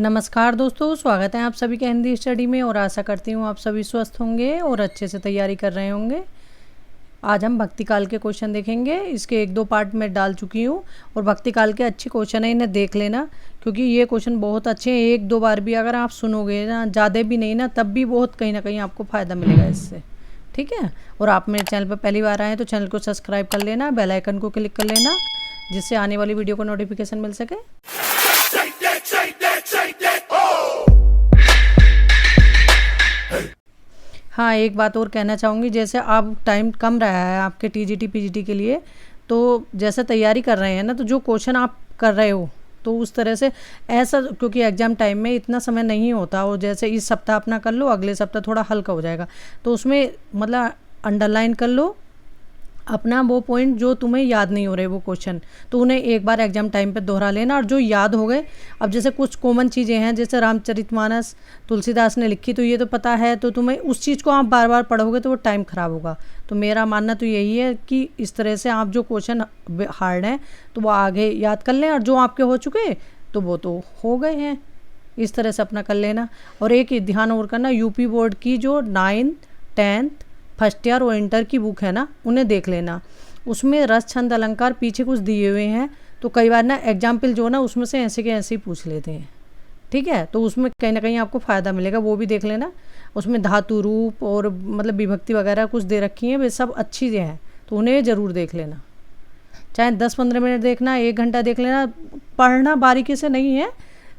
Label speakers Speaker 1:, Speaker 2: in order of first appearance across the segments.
Speaker 1: नमस्कार दोस्तों, स्वागत है आप सभी के हिंदी स्टडी में और आशा करती हूँ आप सभी स्वस्थ होंगे और अच्छे से तैयारी कर रहे होंगे। आज हम भक्ति काल के क्वेश्चन देखेंगे। इसके 1-2 पार्ट में डाल चुकी हूँ और भक्ति काल के अच्छे क्वेश्चन है, इन्हें देख लेना क्योंकि ये क्वेश्चन बहुत अच्छे हैं। 1-2 बार भी अगर आप सुनोगे ना, ज़्यादा भी नहीं ना, तब भी बहुत कहीं ना कहीं आपको फ़ायदा मिलेगा इससे, ठीक है। और आप मेरे चैनल पर पहली बार आए हैं तो चैनल को सब्सक्राइब कर लेना, बेल आइकन को क्लिक कर लेना जिससे आने वाली वीडियो को नोटिफिकेशन मिल सके। हाँ, एक बात और कहना चाहूँगी, जैसे अब टाइम कम रहा है आपके टीजीटी पीजीटी के लिए, तो जैसे तैयारी कर रहे हैं ना, तो जो क्वेश्चन आप कर रहे हो तो उस तरह से ऐसा, क्योंकि एग्ज़ाम टाइम में इतना समय नहीं होता, और जैसे इस सप्ताह अपना कर लो, अगले सप्ताह थोड़ा हल्का हो जाएगा, तो उसमें मतलब अंडरलाइन कर लो अपना वो पॉइंट जो तुम्हें याद नहीं हो रहे वो क्वेश्चन, तो उन्हें एक बार एग्जाम टाइम पे दोहरा लेना। और जो याद हो गए, अब जैसे कुछ कॉमन चीज़ें हैं, जैसे रामचरितमानस तुलसीदास ने लिखी तो ये तो पता है, तो तुम्हें उस चीज़ को आप बार बार पढ़ोगे तो वो टाइम ख़राब होगा। तो मेरा मानना तो यही है कि इस तरह से आप जो क्वेश्चन हार्ड हैं तो वो आगे याद कर लें, और जो आपके हो चुके तो वो तो हो गए हैं, इस तरह से अपना कर लेना। और एक ध्यान और करना, यूपी बोर्ड की जो 9th 10th फर्स्ट ईयर और इंटर की बुक है ना, उन्हें देख लेना। उसमें रस छंद अलंकार पीछे कुछ दिए हुए हैं, तो कई बार ना एग्जाम्पल जो ना उसमें से ऐसे के ऐसे ही पूछ लेते हैं, ठीक है। तो उसमें कहीं ना कहीं आपको फ़ायदा मिलेगा, वो भी देख लेना। उसमें धातु रूप और मतलब विभक्ति वगैरह कुछ दे रखी हैं, वे सब अच्छी हैं, तो उन्हें ज़रूर देख लेना। चाहे 10-15 मिनट देखना, 1 घंटा देख लेना, पढ़ना बारीकी से नहीं है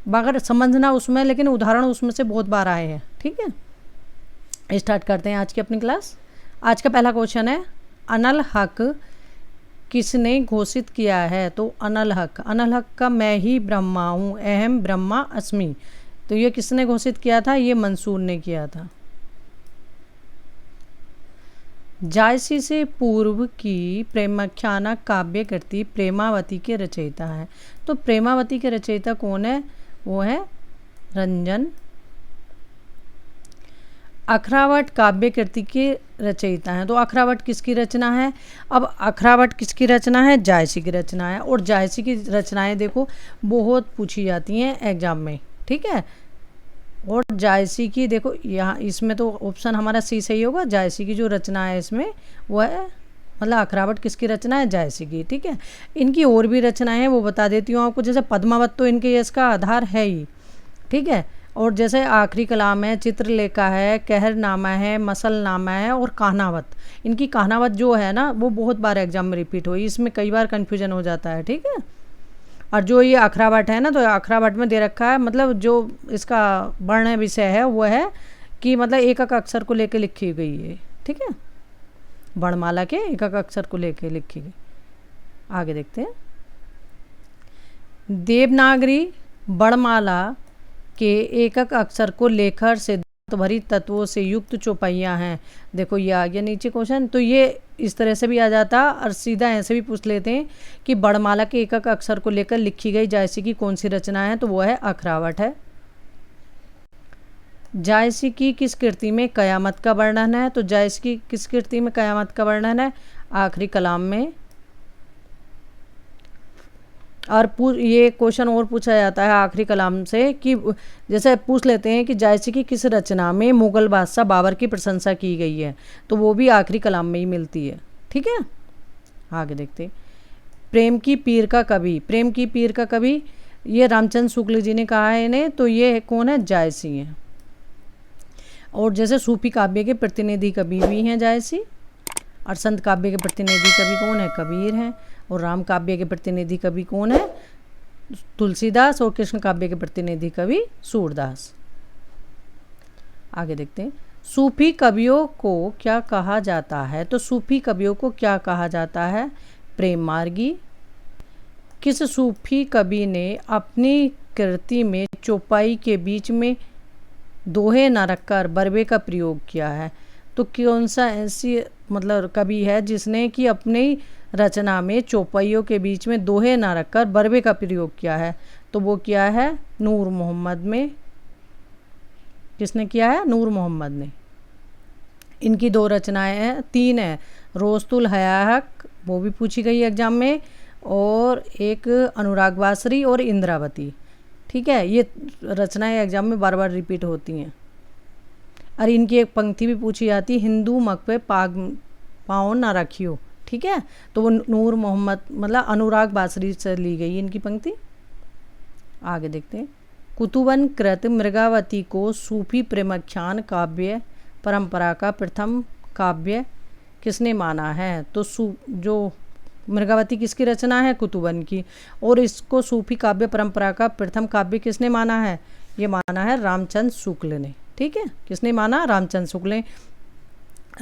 Speaker 1: मगर समझना उसमें, लेकिन उदाहरण उसमें से बहुत बार आए हैं, ठीक है। स्टार्ट करते हैं आज की अपनी क्लास। आज का पहला क्वेश्चन है, अनल हक किसने घोषित किया है? तो अनल हक का मैं ही ब्रह्मा हूँ, अहम ब्रह्मा अस्मि, तो ये किसने घोषित किया था? ये मंसूर ने किया था। जायसी से पूर्व की प्रेमाख्याना काव्य कृति प्रेमावती के रचयिता है। तो प्रेमावती के रचयिता कौन है? वो है रंजन। अखरावट काव्य कृति के रचयिता हैं। तो अखरावट किसकी रचना है? अब अखरावट किसकी रचना है? जायसी की रचना है। और जायसी की रचनाएं देखो बहुत पूछी जाती हैं एग्जाम में, ठीक है। और जायसी की देखो यहाँ, इसमें तो ऑप्शन हमारा सी सही होगा। जायसी की जो रचना है इसमें वो है, मतलब अखरावट किसकी रचना है? जायसी की, ठीक है। इनकी और भी रचनाएं हैं, वो बता देती हूँ आपको। जैसे पद्मावत तो इनके इसका आधार है ही, ठीक है। और जैसे आखिरी कलाम है, चित्रलेखा है, कहरनामा है, मसलनामा है और कहनावत। इनकी कहनावत जो है ना वो बहुत बार एग्जाम में रिपीट हुई, इसमें कई बार कन्फ्यूजन हो जाता है, ठीक है। और जो ये अखरावट है ना, तो अखरावट में दे रखा है, मतलब जो इसका वर्ण विषय है वो है कि मतलब एकक अक्षर को लेकर लिखी गई है, ठीक है। वर्णमाला के एकक अक्षर को लेकर लिखी गई। आगे देखते हैं। देवनागरी वर्णमाला के एकक अक्षर को लेकर सिद्धांत भरी तत्वों से युक्त चौपाइयाँ हैं। देखो ये आ गया नीचे क्वेश्चन, तो ये इस तरह से भी आ जाता, और सीधा ऐसे भी पूछ लेते हैं कि वर्णमाला के एकक अक्षर को लेकर लिखी गई जायसी की कौन सी रचना है? तो वो है अखरावट है। जायसी की किस कृति में कयामत का वर्णन है? तो जायसी की किस कृति में कयामत का वर्णन है? आखिरी कलाम में। और ये क्वेश्चन और पूछा जाता है आखिरी कलाम से कि जैसे पूछ लेते हैं कि जायसी की किस रचना में मुगल बादशाह बाबर की प्रशंसा की गई है? तो वो भी आखिरी कलाम में ही मिलती है, ठीक है। आगे देखते हैं। प्रेम की पीर का कवि, प्रेम की पीर का कवि ये रामचंद्र शुक्ल जी ने कहा है इन्हें, तो ये कौन है? जायसी हैं। और जैसे सूफी काव्य के प्रतिनिधि कवि भी हैं जायसी, और संत काव्य के प्रतिनिधि कवि कौन है? कबीर हैं। और राम काव्य के प्रतिनिधि कवि कौन है? तुलसीदास। और कृष्ण काव्य के प्रतिनिधि कवि सूरदास। आगे देखते हैं। सूफी कवियों को क्या कहा जाता है? तो सूफी कवियों को क्या कहा जाता है? प्रेम मार्गी। किस सूफी कवि ने अपनी कृति में चौपाई के बीच में दोहे न रखकर बरबे का प्रयोग किया है? तो कौन सा ऐसी मतलब कवि है जिसने कि अपनी रचना में चौपाइयों के बीच में दोहे ना रखकर बरबे का प्रयोग किया है? तो वो किया है नूर मोहम्मद में। किसने किया है? नूर मोहम्मद ने। इनकी 2 रचनाएं हैं, 3 है। रोस्तुल हयाहक, वो भी पूछी गई एग्जाम में, और एक अनुराग बासरी और इंद्रावती, ठीक है, ये रचनाएं एग्जाम में बार बार रिपीट होती हैं। और इनकी एक पंक्ति भी पूछी जाती है, हिंदू मक पे पाग पाँव ना रखियो। ठीक है, तो वो नूर मोहम्मद मतलब अनुराग बासरी से ली गई इनकी पंक्ति। आगे देखते हैं, कुतुबन कृत मृगावती को सूफी प्रेमाख्यान काव्य परंपरा का प्रथम काव्य किसने माना है? तो जो मृगावती किसकी रचना है? कुतुबन की। और इसको सूफी काव्य परंपरा का प्रथम काव्य किसने माना है? ये माना है रामचंद्र शुक्ल ने। ठीक है, किसने माना? रामचंद्र शुक्ल ने।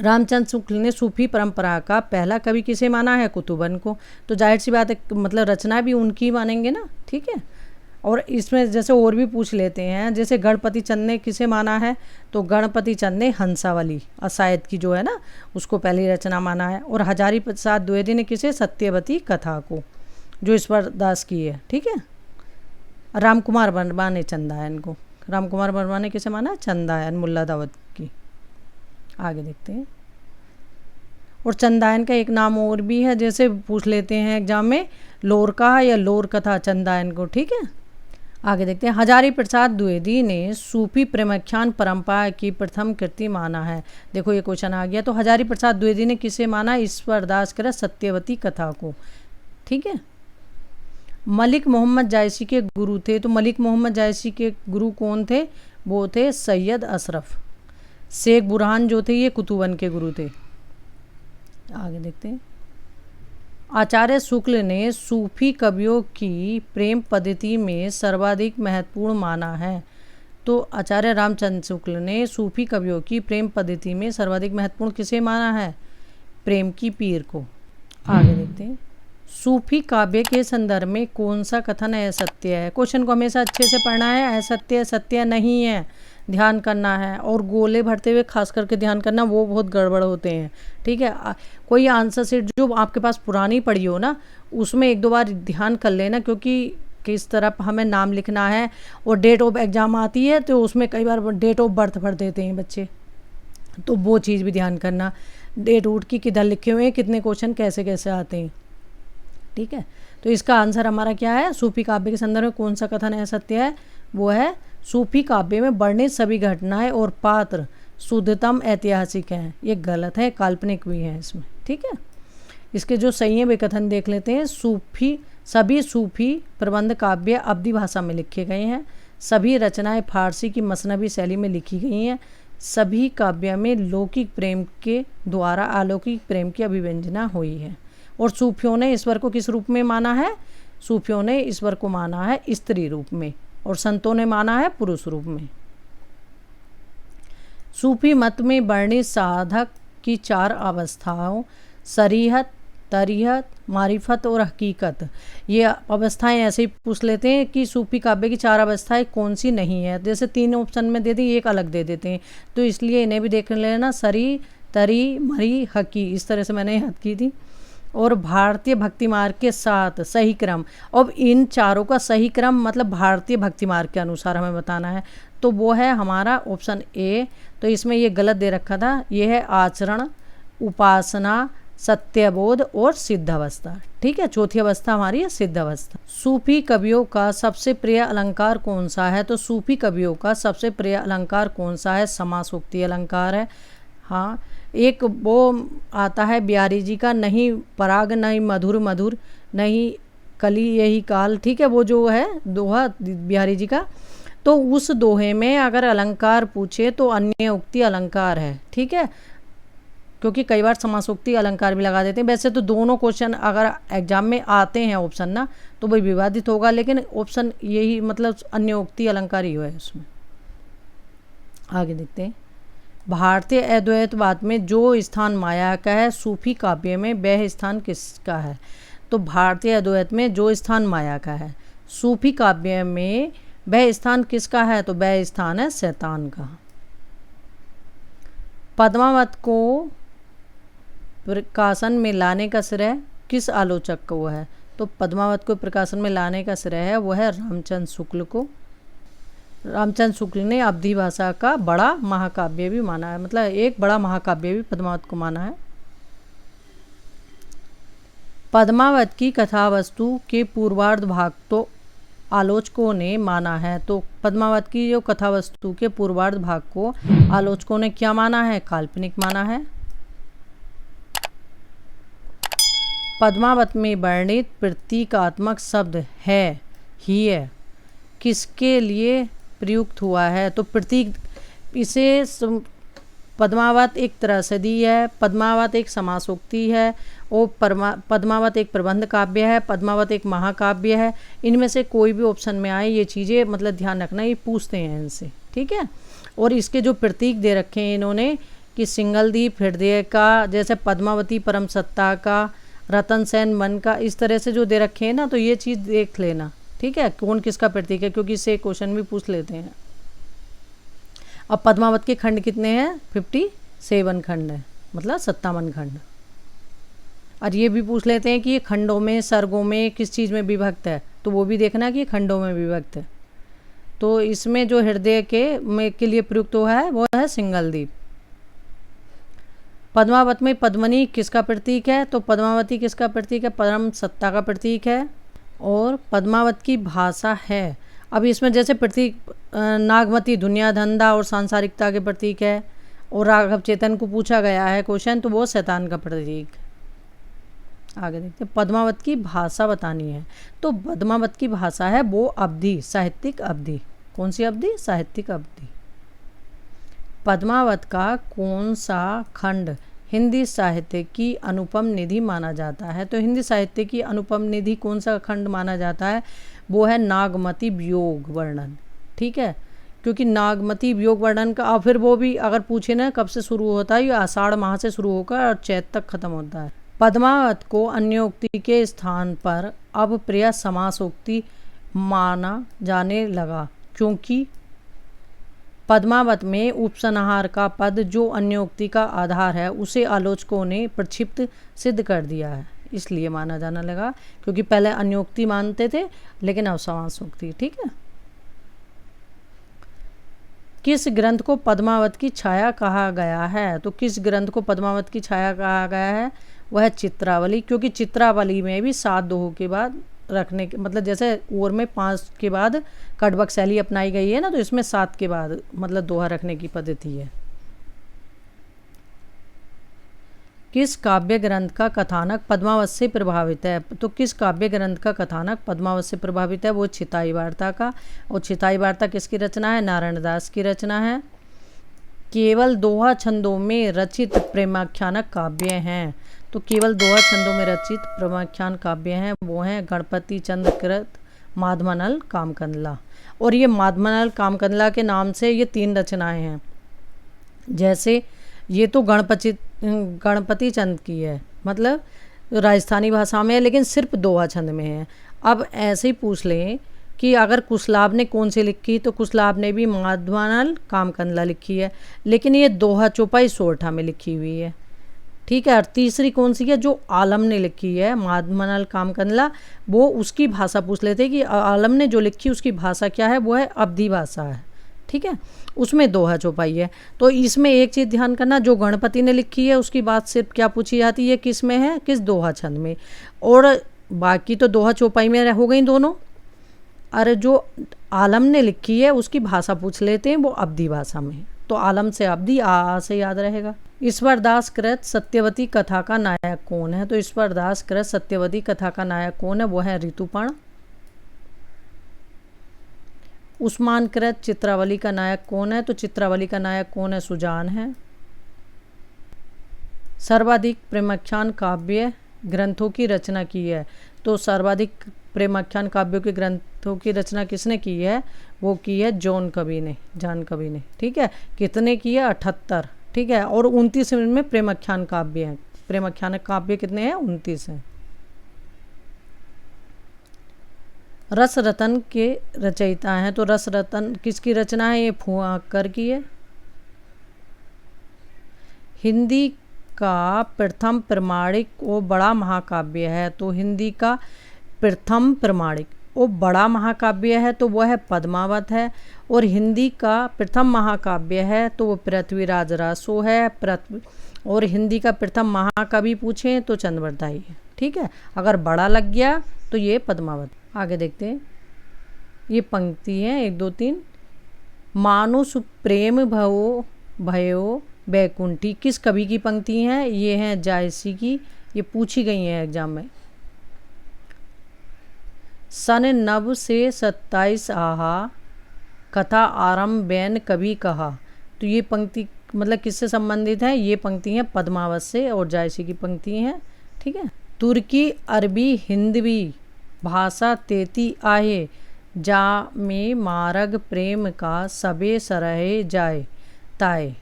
Speaker 1: रामचंद्र शुक्ल ने सूफी परंपरा का पहला कवि किसे माना है? कुतुबन को। तो जाहिर सी बात है, मतलब रचना भी उनकी मानेंगे ना। ठीक है, और इसमें जैसे और भी पूछ लेते हैं, जैसे गणपति चंद ने किसे माना है? तो गणपति चंद ने हंसावली असायद की जो है ना, उसको पहली रचना माना है। और हजारी प्रसाद द्विवेदी ने किसे? सत्यवती कथा को, जो ईश्वर दास की है। ठीक है, राम कुमार वर्मा ने चंदायन को, राम कुमार वर्मा ने किसे माना? चंदायन मुल्ला दाऊद की। आगे देखते हैं, और चंदायन का एक नाम और भी है, जैसे पूछ लेते हैं एग्जाम में, लोर कहा या लोर कथा चंदायन को। ठीक है, आगे देखते हैं, हजारी प्रसाद द्विवेदी ने सूफी प्रेमाख्यान परंपरा की प्रथम कृति माना है। देखो ये क्वेश्चन आ गया। तो हजारी प्रसाद द्विवेदी ने किसे माना? ईश्वर दास कृत सत्यवती कथा को। ठीक है, मलिक मोहम्मद जायसी के गुरु थे। तो मलिक मोहम्मद जायसी के गुरु कौन थे? वो थे सैयद अशरफ। शेख बुरहान जो थे, ये कुतुबन के गुरु थे। आगे देखते हैं, आचार्य शुक्ल ने सूफी कवियों की प्रेम पद्धति में सर्वाधिक महत्वपूर्ण माना है। तो आचार्य रामचंद्र शुक्ल ने सूफी कवियों की प्रेम पद्धति में सर्वाधिक महत्वपूर्ण किसे माना है? प्रेम की पीर को। आगे देखते हैं, सूफी काव्य के संदर्भ में कौन सा कथन असत्य है? क्वेश्चन को हमेशा अच्छे से पढ़ना है। असत्य सत्य नहीं है, ध्यान करना है। और गोले भरते हुए खास करके ध्यान करना, वो बहुत गड़बड़ होते हैं। ठीक है, कोई आंसर शीट जो आपके पास पुरानी पड़ी हो ना, उसमें एक दो बार ध्यान कर लेना, क्योंकि किस तरफ हमें नाम लिखना है। और डेट ऑफ एग्ज़ाम आती है तो उसमें कई बार डेट ऑफ बर्थ भर देते हैं बच्चे, तो वो चीज़ भी ध्यान करना। डेट उठ की किधर लिखे हुए हैं, कितने क्वेश्चन कैसे कैसे आते हैं। ठीक है, तो इसका आंसर हमारा क्या है? सूफी काव्य के संदर्भ में कौन सा कथन असत्य है? वो है, सूफी काव्य में वर्णित सभी घटनाएं और पात्र शुद्धतम ऐतिहासिक हैं। ये गलत है, काल्पनिक भी है इसमें। ठीक है, इसके जो सही है वे कथन देख लेते हैं। सभी सूफी प्रबंध काव्य अवधी भाषा में लिखे गए हैं। सभी रचनाएं फारसी की मसनवी शैली में लिखी गई हैं। सभी काव्य में लौकिक प्रेम के द्वारा अलौकिक प्रेम की अभिव्यंजना हुई है। और सूफियों ने ईश्वर को किस रूप में माना है? सूफियों ने ईश्वर को माना है स्त्री रूप में, और संतों ने माना है पुरुष रूप में। सूफी मत में वर्णित साधक की 4 अवस्थाओं, सरीहत, तरीहत, मारिफत और हकीकत, ये अवस्थाएं ऐसे ही पूछ लेते हैं कि सूफी काव्य की 4 अवस्थाएं कौन सी नहीं है। जैसे 3 ऑप्शन में दे दी, एक अलग दे देते हैं, तो इसलिए इन्हें भी देख लेना, सरी, तरी, मरी, हकी, इस तरह से मैंने हद की थी। और भारतीय भक्ति मार्ग के साथ सही क्रम, अब इन चारों का सही क्रम मतलब भारतीय भक्ति मार्ग के अनुसार हमें बताना है, तो वो है हमारा ऑप्शन ए। तो इसमें ये गलत दे रखा था, ये है आचरण, उपासना, सत्यबोध और सिद्ध अवस्था। ठीक है, चौथी अवस्था हमारी है सिद्ध अवस्था। सूफी कवियों का सबसे प्रिय अलंकार कौन सा है? तो सूफी कवियों का सबसे प्रिय अलंकार कौन सा है? समासोक्ति अलंकार है। हाँ, एक वो आता है बिहारी जी का, नहीं पराग नहीं मधुर मधुर, नहीं कली यही काल। ठीक है, वो जो है दोहा बिहारी जी का, तो उस दोहे में अगर अलंकार पूछे तो अन्य उक्ति अलंकार है। ठीक है, क्योंकि कई बार समासोक्ति अलंकार भी लगा देते हैं। वैसे तो दोनों क्वेश्चन अगर एग्जाम में आते हैं ऑप्शन ना, तो वही विवादित होगा, लेकिन ऑप्शन यही मतलब अन्य उक्ति अलंकार ही है उसमें। आगे देखते हैं, भारतीय अद्वैतवाद में जो स्थान माया का है, सूफी काव्य में वह स्थान किसका है? तो भारतीय अद्वैत में जो स्थान माया का है, सूफी काव्य में वह स्थान किसका है? तो वह स्थान है शैतान का। पद्मावत को प्रकाशन में लाने का श्रेय किस आलोचक को है? तो पद्मावत को प्रकाशन में लाने का श्रेय है वो है रामचंद्र शुक्ल को। रामचंद्र शुक्ल ने अवधी भाषा का बड़ा महाकाव्य भी माना है, मतलब एक बड़ा महाकाव्य भी पद्मावत को माना है। पद्मावत की कथा वस्तु के पूर्वार्ध भाग तो आलोचकों ने माना है। तो पद्मावत की जो कथा वस्तु के पूर्वार्ध भाग को आलोचकों ने क्या माना है? काल्पनिक माना है। पद्मावत में वर्णित प्रतीकात्मक शब्द है ही है किसके लिए प्रयुक्त हुआ है? तो प्रतीक, इसे पद्मावत एक त्रसदी है, पद्मावत एक समासोक्ति है, और पद्मावत एक प्रबंध काव्य है, पद्मावत एक महाकाव्य है। इनमें से कोई भी ऑप्शन में आए ये चीज़ें मतलब ध्यान रखना, ये पूछते हैं इनसे, ठीक है। और इसके जो प्रतीक दे रखे हैं इन्होंने कि सिंगलदीप हृदय का, जैसे पद्मावती परम सत्ता का, रतन सेन मन का, इस तरह से जो दे रखे हैं ना, तो ये चीज़ देख लेना, ठीक है, कौन किसका प्रतीक है, क्योंकि इससे क्वेश्चन भी पूछ लेते हैं। अब पद्मावत के खंड कितने हैं? 57 खंड है, मतलब 57 खंड। और ये भी पूछ लेते हैं कि ये खंडों में, सर्गों में किस चीज़ में विभक्त है, तो वो भी देखना कि ये खंडों में विभक्त है। तो इसमें जो हृदय के लिए प्रयुक्त हुआ है वो है सिंगलदीप। पद्मावत में पद्मनी किसका प्रतीक है? तो पद्मावती किसका प्रतीक है? परम सत्ता का प्रतीक है। और पद्मावत की भाषा है। अब इसमें जैसे प्रतीक नागमती दुनिया धंधा और सांसारिकता के प्रतीक है, और राघव चेतन को पूछा गया है क्वेश्चन, तो वो शैतान का प्रतीक। आगे देखते हैं, पद्मावत की भाषा बतानी है। तो पद्मावत की भाषा है वो अवधि, साहित्यिक अवधि। कौन सी अवधि? साहित्यिक अवधि। पद्मावत का कौन सा खंड हिंदी साहित्य की अनुपम निधि माना जाता है? तो हिंदी साहित्य की अनुपम निधि कौन सा खंड माना जाता है? वो है नागमती वियोग वर्णन, ठीक है, क्योंकि नागमती वियोग वर्णन का, और फिर वो भी अगर पूछे ना कब से शुरू होता है, ये आषाढ़ माह से शुरू होकर और चैत तक खत्म होता है। पद्मावत को अन्योक्ति के स्थान पर अब प्रिय समासोक्ति माना जाने लगा, क्योंकि पद्मावत में उपसंहार का पद जो अन्योक्ति का आधार है उसे आलोचकों ने प्रक्षिप्त सिद्ध कर दिया है, इसलिए माना जाने लगा, क्योंकि पहले अन्योक्ति मानते थे लेकिन अब समासोक्ति, ठीक है। किस ग्रंथ को पद्मावत की छाया कहा गया है? तो किस ग्रंथ को पद्मावत की छाया कहा गया है? वह चित्रावली, क्योंकि चित्रावली में भी 7 दोहों के बाद रखने के, मतलब जैसे ओर में 5 के बाद कटबक शैली अपनाई गई है ना, तो इसमें 7 के बाद मतलब दोहा रखने की पद्धति है। किस काव्य ग्रंथ का कथानक पद्मावत से प्रभावित है? तो किस काव्य ग्रंथ का कथानक पद्मावत से प्रभावित है? वो छिताई वार्ता का। और छिताई वार्ता किसकी रचना है? नारायण दास की रचना है। केवल दोहा छंदों में रचित प्रेमाख्यानक काव्य हैं। तो केवल दोहा छंदों में रचित प्रेमाख्यान काव्य हैं, वो हैं गणपति चंद्र कृत, माधवनल, कामकंदला। और ये माधवनल कामकंदला के नाम से ये 3 रचनाएं हैं। जैसे ये तो गणपति चंद की है, मतलब राजस्थानी भाषा में है, लेकिन सिर्फ दोहा छंद में है। अब ऐसे ही पूछ लें कि अगर कुशलाभ ने कौन सी लिखी, तो कुशलाभ ने भी माधवनल कामकंदला लिखी है, लेकिन ये दोहा चौपाई सोरठा में लिखी हुई है, ठीक है। और तीसरी कौन सी है? जो आलम ने लिखी है माधवनल कामकंदला, वो उसकी भाषा पूछ लेते कि आलम ने जो लिखी उसकी भाषा क्या है? वो है अवधी भाषा है, ठीक है, उसमें दोहा चौपाई है। तो इसमें एक चीज़ ध्यान करना, जो गणपति ने लिखी है उसकी बात सिर्फ क्या पूछी जाती है? किस में है? किस दोहा छंद में। और बाकी तो दोहा चौपाई में हो गई दोनों। अरे जो आलम ने लिखी है उसकी भाषा पूछ लेते हैं, वो अवधी भाषा में। तो आलम से अवधी, आ से याद रहेगा। ईश्वर दास कृत सत्यवती कथा का नायक कौन है? तो ईश्वर दास कृत सत्यवती कथा का नायक कौन है? वो है ऋतुपर्ण। उस्मान कृत चित्रावली का नायक कौन है? तो चित्रावली का नायक कौन है? सुजान है। सर्वाधिक प्रेमाख्यान काव्य ग्रंथों की रचना की है। तो सर्वाधिक प्रेमाख्यान काव्यों के ग्रंथों की रचना किसने की है? वो की है जॉन कवि ने, ठीक है। कितने की है? 78, ठीक है। और 29 में प्रेमाख्यान काव्य हैं। प्रेमाख्यान काव्य कितने हैं? 29 हैं। रस रतन के रचयिता हैं। तो रस रतन किसकी रचना है? ये फुआकर की है। हिंदी का प्रथम प्रमाणिक और बड़ा महाकाव्य है। तो हिंदी का प्रथम प्रमाणिक और बड़ा महाकाव्य है तो वह है पद्मावत है। और हिंदी का प्रथम महाकाव्य है तो वो पृथ्वीराज रासो है। और हिंदी का प्रथम महाकवि पूछें तो चंद्रवरदाई है, ठीक है। अगर बड़ा लग गया तो ये पद्मावत। आगे देखते हैं। ये पंक्ति है 1 2 3। मानुष प्रेम भवो भयो बैकुंठी किस कवि की पंक्ति हैं? ये हैं जायसी की, ये पूछी गई हैं एग्जाम में। सन नव से 27 आहा कथा आरंभ बैन कभी कहा। तो ये पंक्ति मतलब किससे संबंधित है? ये पंक्ति है पद्मावत से और जायसी की पंक्ति है। ठीक है। तुर्की अरबी हिंदवी भाषा तेती आहे जा में मार्ग प्रेम का सबे सरहे जाए ताए।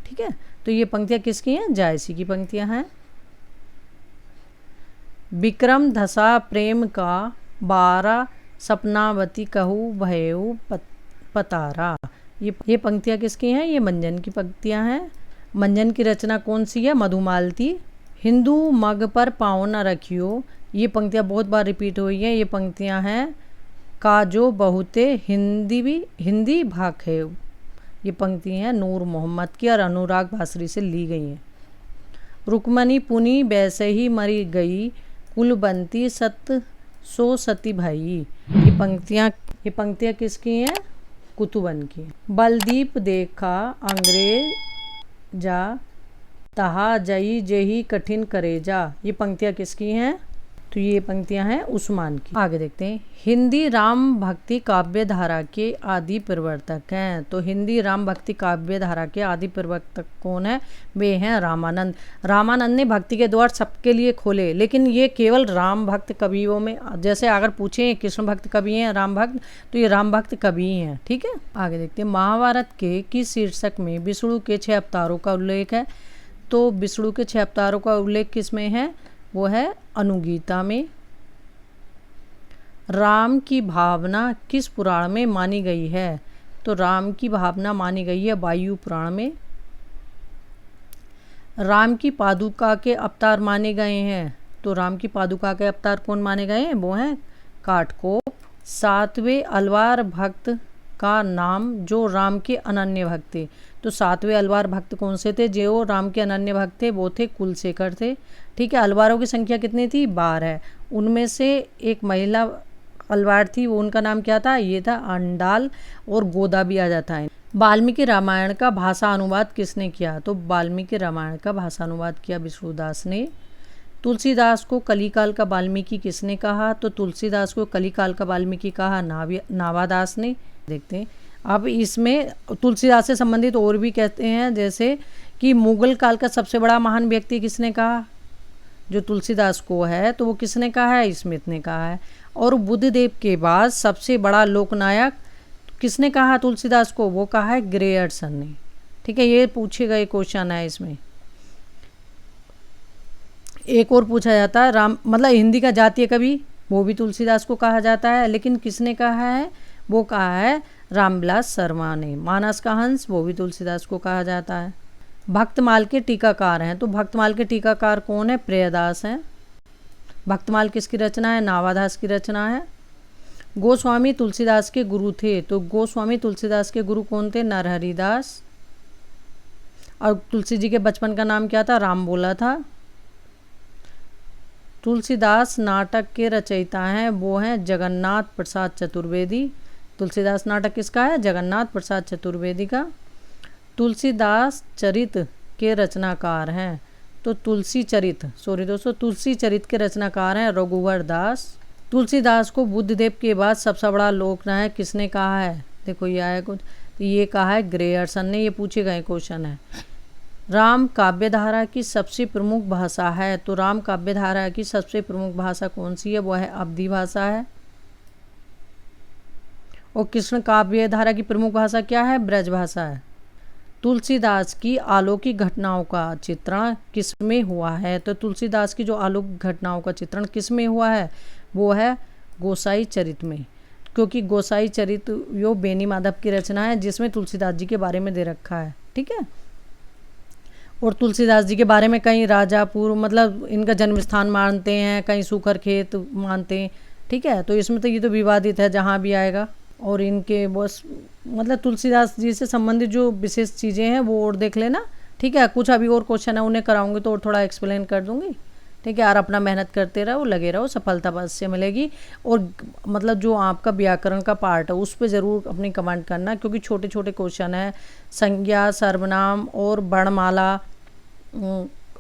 Speaker 1: ठीक है। तो ये पंक्तियाँ किसकी हैं? जायसी की पंक्तियाँ हैं। विक्रम धसा प्रेम का 12 सपनावती कहू भयऊ पतारा। ये पंक्तियाँ किसकी हैं? ये मंजन की पंक्तियाँ हैं। मंजन की रचना कौन सी है? मधुमालती। हिंदू मग पर पाँव न रखियो, ये पंक्तियाँ बहुत बार रिपीट हुई हैं। ये पंक्तियाँ हैं काजो बहुते हिंदी भाग है। ये पंक्ति हैं नूर मोहम्मद की और अनुराग भासरी से ली गई हैं। रुक्मणी पुनी वैसे ही मरी गई कुलबंती सो सती भाई। ये पंक्तियाँ किसकी हैं? कुतुबन की। बलदीप देखा अंग्रेज जा तहा जई जेही कठिन करेजा। ये पंक्तियाँ किसकी हैं? तो ये पंक्तियाँ हैं उस्मान की। आगे देखते हैं। हिंदी राम भक्ति काव्य धारा के आदि प्रवर्तक हैं। तो हिंदी राम भक्ति काव्य धारा के आदि प्रवर्तक कौन है? वे हैं रामानंद। रामानंद ने भक्ति के द्वार सबके लिए खोले, लेकिन ये केवल राम भक्त कवियों में, जैसे अगर पूछें कृष्ण भक्त कवि हैं राम भक्त, तो ये राम भक्त कवि हैं। ठीक है। आगे देखते हैं। महाभारत के किस शीर्षक में विष्णु के 6 अवतारों का उल्लेख है? तो विष्णु के 6 अवतारों का उल्लेख किस में है? वो है अनुगीता में। राम की भावना किस पुराण में मानी गई है? तो राम की भावना मानी गई है वायु पुराण में। राम की पादुका के अवतार माने गए हैं। तो राम की पादुका के अवतार कौन माने गए हैं? वो हैं काटकोप। 7वें अलवार भक्त का नाम जो राम के अनन्य भक्त थे। तो 7वें अलवार भक्त कौन से थे? जो राम के अनन्य भक्त थे वो थे कुलशेखर थे। ठीक है। अलवारों की संख्या कितनी थी? 12। उनमें से एक महिला अलवार थी, वो उनका नाम क्या था? ये था अंडाल, और गोदा भी आ जाता है। वाल्मीकि रामायण का भाषा अनुवाद किसने किया? तो वाल्मीकि रामायण का भाषा अनुवाद किया विष्णुदास ने। तुलसीदास को कलिकाल का वाल्मीकि किसने कहा? तो तुलसीदास को कलिकाल का वाल्मीकि कहा नावादास ने। देखते हैं। अब इसमें तुलसीदास से संबंधित और भी कहते हैं, जैसे कि मुगल काल का सबसे बड़ा महान व्यक्ति किसने कहा? जो तुलसीदास को है, तो वो किसने कहा है? स्मिथ ने कहा है। और बुद्धदेव के बाद सबसे बड़ा लोकनायक किसने कहा तुलसीदास को? वो कहा है ग्रेयर्सन ने। ठीक है। ये पूछे गए क्वेश्चन है इसमें। एक और पूछा जाता है, राम मतलब हिंदी का जातीय कवि, वो भी तुलसीदास को कहा जाता है, लेकिन किसने कहा है? वो कहा है रामविलास शर्मा ने। मानस का हंस, वो भी तुलसीदास को कहा जाता है। भक्तमाल के टीकाकार हैं। तो भक्तमाल के टीकाकार कौन है? प्रियदास हैं। भक्तमाल किसकी रचना है? नावादास की रचना है। गोस्वामी तुलसीदास के गुरु थे। तो गोस्वामी तुलसीदास के गुरु कौन थे? नरहरिदास। और तुलसी जी के बचपन का नाम क्या था? राम बोला था। तुलसीदास नाटक के रचयिता हैं, वो हैं जगन्नाथ प्रसाद चतुर्वेदी। तुलसीदास नाटक किसका है? जगन्नाथ प्रसाद चतुर्वेदी का। तुलसीदास चरित के रचनाकार हैं। तो तुलसी चरित के रचनाकार हैं रघुवर दास। तुलसीदास को बुद्धदेव के बाद सबसे बड़ा लोकनायक किसने कहा है? देखो ये आया कुछ, तो ये कहा है ग्रेयर्सन ने। ये पूछे गए क्वेश्चन है। राम काव्यधारा की सबसे प्रमुख भाषा है। तो राम काव्यधारा की सबसे प्रमुख भाषा कौन सी है? वो है अवधी भाषा है। और कृष्ण काव्यधारा की प्रमुख भाषा क्या है? ब्रज भाषा है। तुलसीदास की अलौकिक घटनाओं का चित्रण किस में हुआ है? तो तुलसीदास की जो अलौकिक घटनाओं का चित्रण किस में हुआ है? वो है गोसाई चरित में, क्योंकि गोसाई चरित यो बेनी माधव की रचना है, जिसमें तुलसीदास जी के बारे में दे रखा है। ठीक है। और तुलसीदास जी के बारे में कहीं राजापुर मतलब इनका जन्म स्थान मानते हैं, कहीं सूखर खेत मानते हैं। ठीक है। तो इसमें तो ये तो विवादित है जहाँ भी आएगा। और इनके बस मतलब तुलसीदास जी से संबंधित जो विशेष चीज़ें हैं वो और देख लेना। ठीक है। कुछ अभी और क्वेश्चन है, उन्हें कराऊंगी तो और थोड़ा एक्सप्लेन कर दूंगी। ठीक है। और अपना मेहनत करते रहो, लगे रहो, सफलता बस से मिलेगी। और मतलब जो आपका व्याकरण का पार्ट है उस पे ज़रूर अपनी कमेंट करना, क्योंकि छोटे छोटे क्वेश्चन है, संज्ञा, सर्वनाम और वर्णमाला।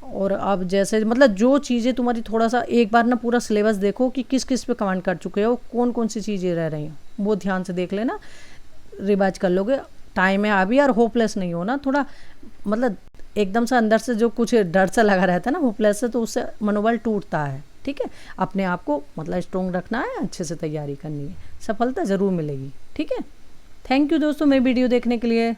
Speaker 1: और अब जैसे मतलब जो चीज़ें तुम्हारी, थोड़ा सा एक बार ना पूरा सिलेबस देखो कि किस किस पे कमेंट कर चुके हो, कौन कौन सी चीज़ें रह रही हैं, वो ध्यान से देख लेना, रिवाइज कर लोगे। टाइम है अभी, और होपलेस नहीं हो ना, थोड़ा मतलब एकदम से अंदर से जो कुछ डर सा लगा रहता है ना होपलेस से, तो उससे मनोबल टूटता है। ठीक है, अपने आप को मतलब स्ट्रोंग रखना है, अच्छे से तैयारी करनी है, सफलता ज़रूर मिलेगी। ठीक है, थैंक यू दोस्तों मेरी वीडियो देखने के लिए।